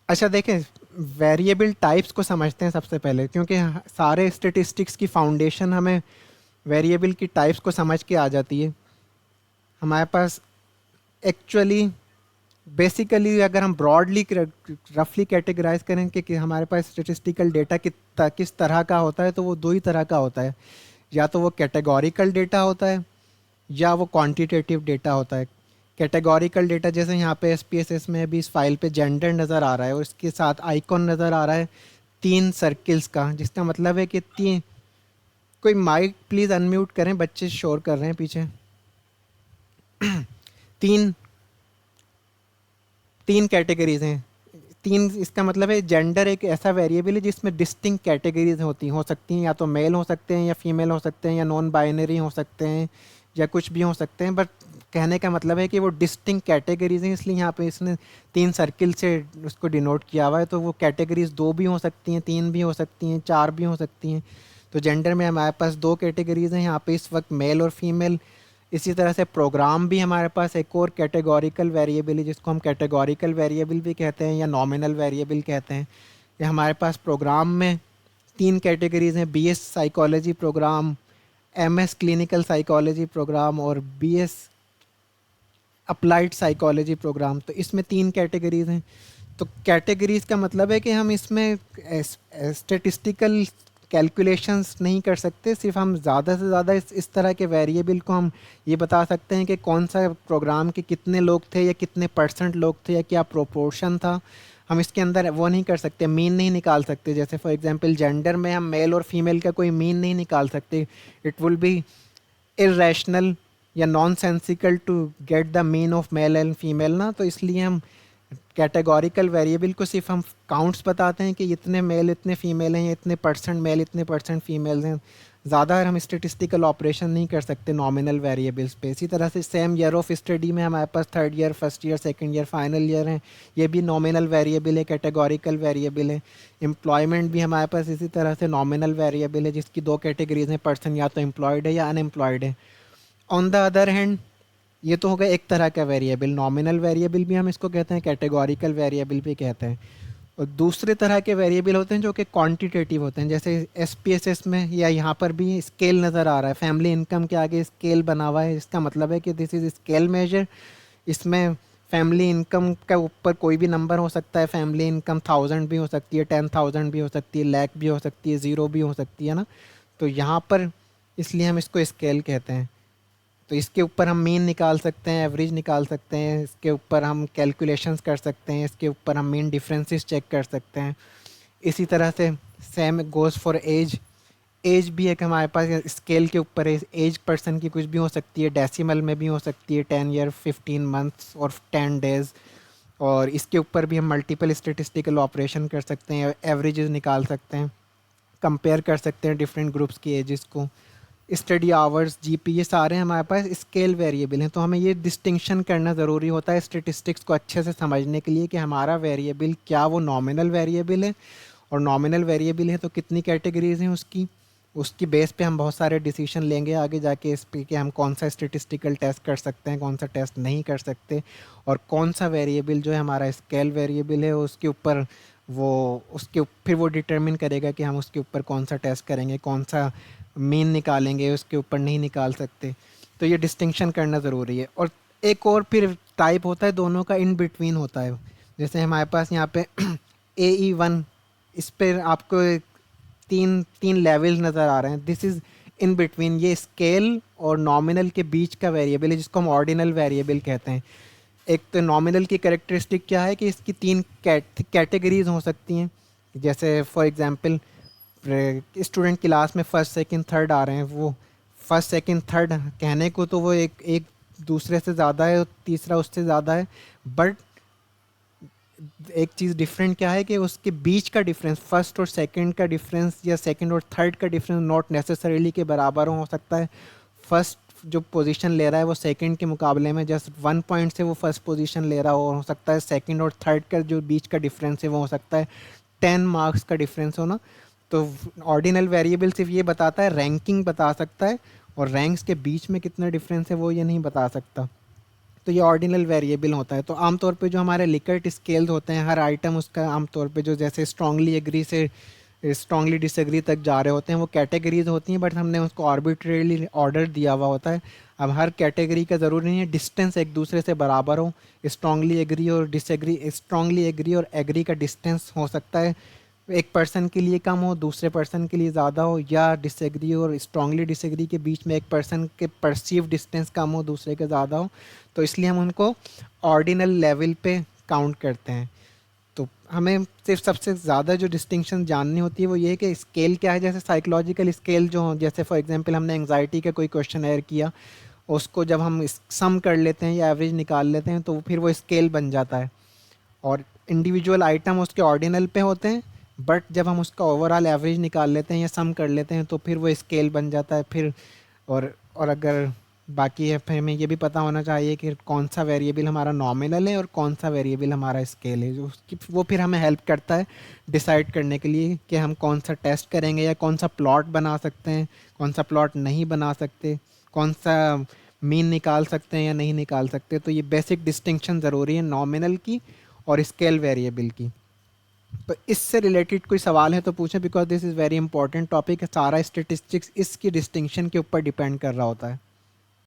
अच्छा देखें, variable types को समझते हैं सबसे पहले, क्योंकि सारे स्टेटिस्टिक्स की फाउंडेशन हमें वेरिएबल की टाइप्स को समझ के आ जाती है। हमारे पास एक्चुअली बेसिकली अगर हम ब्रॉडली रफली कैटेगराइज करें कि हमारे पास स्टेटिस्टिकल डेटा किस तरह का होता है, तो वो दो ही तरह का होता है। या तो वो कैटेगोरिकल डेटा होता है या वो क्वांटिटेटिव डेटा होता है। कैटेगोरिकल डेटा जैसे यहाँ पे एसपीएसएस में भी इस फाइल पे जेंडर नज़र आ रहा है और इसके साथ आइकॉन नज़र आ रहा है तीन सर्किल्स का, जिसका मतलब है कि तीन। कोई माइक प्लीज़ अनम्यूट करें, बच्चे शोर कर रहे हैं पीछे। तीन तीन कैटेगरीज हैं। तीन, इसका मतलब है जेंडर एक ऐसा वेरिएबल है जिसमें डिस्टिंक्ट कैटेगरीज हो सकती हैं, या तो मेल हो सकते हैं या फीमेल हो सकते हैं या नॉन बाइनरी हो सकते हैं या कुछ भी हो सकते हैं। बट कहने का मतलब है कि वो डिस्टिंक्ट कैटेगरीज हैं, इसलिए यहाँ पे इसने तीन सर्किल से उसको डिनोट किया हुआ है। तो वो कैटेगरीज दो भी हो सकती हैं, तीन भी हो सकती हैं, चार भी हो सकती हैं। तो जेंडर में हमारे पास दो कैटेगरीज हैं यहाँ पे इस वक्त, मेल और फीमेल। इसी तरह से प्रोग्राम भी हमारे पास एक और कैटेगोरिकल वेरिएबल है, जिसको हम कैटेगोरिकल वेरिएबल भी कहते हैं या नॉमिनल वेरिएबल कहते हैं। ये हमारे पास प्रोग्राम में तीन कैटेगरीज हैं, BS psychology program, MS clinical psychology program और बीएस अप्लाइड साइकोलॉजी प्रोग्राम। तो इसमें तीन कैटेगरीज हैं। तो कैटेगरीज का मतलब है कि हम इसमें स्टेटिस्टिकल कैलकुलेशंस नहीं कर सकते, सिर्फ हम ज़्यादा से ज़्यादा इस तरह के वेरिएबल को हम ये बता सकते हैं कि कौन सा प्रोग्राम के कितने लोग थे या कितने परसेंट लोग थे या क्या प्रोपोर्शन था। हम इसके अंदर वो नहीं कर सकते, मीन नहीं निकाल सकते। जैसे फॉर एग्जांपल जेंडर में हम मेल और फीमेल का कोई मीन नहीं निकाल सकते। इट विल बी इरेशनल या nonsensical to get the mean of male and female ना। तो इसलिए हम कैटेगोरिकल वेरिएबल को सिर्फ हम काउंट्स बताते हैं कि इतने मेल इतने फीमेल हैं या इतने परसेंट मेल इतने परसेंट फीमेल हैं। ज़्यादा हम स्टेटिस्टिकल ऑपरेशन नहीं कर सकते नॉमिनल वेरिएबल्स पे। इसी तरह से सेम ईयर ऑफ स्टडी में हमारे पास third year, first year, second year, final year हैं। ये भी नॉमिनल वेरिएबल है, कैटेगोरिकल वेरिएबल है। एम्प्लॉयमेंट भी हमारे पास इसी तरह से नॉमिनल वेरिएबल है, जिसकी दो कैटेगरीज हैं, पर्सन या तो एम्प्लॉयड है या अनएम्प्लॉयड है। ऑन द अदर हैंड, ये तो हो गया एक तरह का वेरिएबल, नॉमिनल वेरिएबल भी हम इसको कहते हैं, कैटेगोरिकल वेरिएबल भी कहते हैं। और दूसरे तरह के वेरिएबल होते हैं जो कि क्वांटिटेटिव होते हैं, जैसे एसपीएसएस में या यहाँ पर भी स्केल नज़र आ रहा है, फैमिली इनकम के आगे स्केल बना हुआ है। इसका मतलब है कि दिस इज़ स्केल मेजर। इसमें फैमिली इनकम का ऊपर कोई भी नंबर हो सकता है। फैमिली इनकम 1000 भी हो सकती है, 10,000 भी हो सकती है, लाख भी हो सकती है, ज़ीरो भी हो सकती है ना। तो यहाँ पर इसलिए हम इसको स्केल कहते हैं। तो इसके ऊपर हम मीन निकाल सकते हैं, एवरेज निकाल सकते हैं, इसके ऊपर हम कैलकुलेशंस कर सकते हैं, इसके ऊपर हम मीन डिफरेंसेस चेक कर सकते हैं। इसी तरह से same goes for age. Age भी एक हमारे पास स्केल के ऊपर है। एज पर्सन की कुछ भी हो सकती है, डेसिमल में भी हो सकती है, 10 ईयर, 15 मंथ्स और 10 डेज़। और इसके ऊपर भी हम मल्टीपल स्टेटिस्टिकल ऑपरेशन कर सकते हैं, एवरेजेस निकाल सकते हैं, कंपेयर कर सकते हैं डिफरेंट ग्रुप्स की एजेस को। स्टडी आवर्स, जीपी, ये सारे हमारे पास स्केल वेरिएबल हैं। तो हमें ये डिस्टिंक्शन करना ज़रूरी होता है स्टेटिस्टिक्स को अच्छे से समझने के लिए कि हमारा वेरिएबल क्या वो नॉमिनल वेरिएबल है, और नॉमिनल वेरिएबल है तो कितनी कैटेगरीज हैं उसकी। उसकी बेस पे हम बहुत सारे डिसीजन लेंगे आगे जाके इस पे कि हम कौन सा स्टेटिस्टिकल टेस्ट कर सकते हैं, कौन सा टेस्ट नहीं कर सकते, और कौन सा वेरिएबल जो है हमारा स्केल वेरिएबल है उसके ऊपर वो फिर वो डिटरमिन करेगा कि हम उसके ऊपर कौन सा टेस्ट करेंगे, कौन सा मीन निकालेंगे, उसके ऊपर नहीं निकाल सकते। तो ये डिस्टिंक्शन करना ज़रूरी है। और एक और फिर टाइप होता है दोनों का, इन बिटवीन होता है। जैसे हमारे पास यहाँ पे AE1, इस पर आपको तीन तीन लेवल नज़र आ रहे हैं। दिस इज़ इन बिटवीन, ये स्केल और नॉमिनल के बीच का वेरिएबल है, जिसको हम ऑर्डिनल वेरिएबल कहते हैं। एक तो नॉमिनल की कैरेक्टरिस्टिक क्या है कि इसकी तीन कैटेगरीज हो सकती हैं। जैसे फॉर एग्जांपल स्टूडेंट क्लास में फर्स्ट सेकंड थर्ड आ रहे हैं, वो फर्स्ट सेकंड थर्ड कहने को तो वो एक एक दूसरे से ज़्यादा है और तीसरा उससे ज़्यादा है। बट एक चीज़ डिफरेंट क्या है कि उसके बीच का डिफरेंस, फर्स्ट और सेकंड का डिफरेंस या सेकंड और थर्ड का डिफरेंस नॉट नेसेसरीली के बराबर हो सकता है। फर्स्ट जो पोजीशन ले रहा है वो सेकंड के मुकाबले में जस्ट 1 पॉइंट से वो फर्स्ट पोजीशन ले रहा हो सकता है। सेकंड और थर्ड का जो बीच का डिफरेंस है वो हो सकता है 10 मार्क्स का डिफरेंस होना। तो ऑर्डिनल वेरिएबल सिर्फ ये बताता है, रैंकिंग बता सकता है, और रैंक्स के बीच में कितना डिफरेंस है वो ये नहीं बता सकता। तो ये ऑर्डिनल वेरिएबल होता है। तो आमतौर पे जो हमारे लिकर्ट स्केल्स होते हैं, हर आइटम उसका आमतौर पे जो जैसे स्ट्रांगली एग्री से स्ट्रांगली डिसएग्री तक जा रहे होते हैं, वो कैटेगरीज होती हैं, बट हमने उसको आर्बिट्रेरली ऑर्डर दिया हुआ होता है। अब हर कैटेगरी का ज़रूरी नहीं है डिस्टेंस एक दूसरे से बराबर हो। स्ट्रांगली एग्री और डिसएग्री, स्ट्रांगली एग्री और एग्री का डिस्टेंस हो सकता है एक पर्सन के लिए कम हो, दूसरे पर्सन के लिए ज़्यादा हो, या डिसएग्री और स्ट्रांगली डिसएग्री के बीच में एक पर्सन के परसीव डिस्टेंस कम हो, दूसरे के ज़्यादा हो। तो इसलिए हम उनको ऑर्डिनल लेवल पे काउंट करते हैं। तो हमें सिर्फ सबसे ज़्यादा जो डिस्टिंक्शन जाननी होती है वो ये है कि स्केल क्या है। जैसे साइकोलॉजिकल स्केल जो जैसे फॉर एग्जांपल हमने एंग्जाइटी का कोई क्वेश्चन एयर किया, उसको जब हम सम कर लेते हैं या एवरेज निकाल लेते हैं तो फिर वो स्केल बन जाता है, और इंडिविजुअल आइटम उसके ऑर्डिनल पे होते हैं, बट जब हम उसका ओवरऑल एवरेज निकाल लेते हैं या सम कर लेते हैं तो फिर वो स्केल बन जाता है फिर। और अगर बाकी है, फिर हमें ये भी पता होना चाहिए कि कौन सा वेरिएबल हमारा नॉमिनल है और कौन सा वेरिएबल हमारा स्केल है, जो उसकी वो फिर हमें हेल्प करता है डिसाइड करने के लिए कि हम कौन सा टेस्ट करेंगे या कौन सा प्लॉट बना सकते हैं, कौन सा प्लॉट नहीं बना सकते, कौन सा मीन निकाल सकते हैं या नहीं निकाल सकते। तो ये बेसिक डिस्टिंक्शन ज़रूरी है नॉमिनल की और स्केल वेरिएबल की। तो इससे रिलेटेड कोई सवाल है तो पूछें, because this is very important topic है। सारा स्टेटिस्टिक्स इसकी डिस्टिंक्शन के ऊपर डिपेंड कर रहा होता है।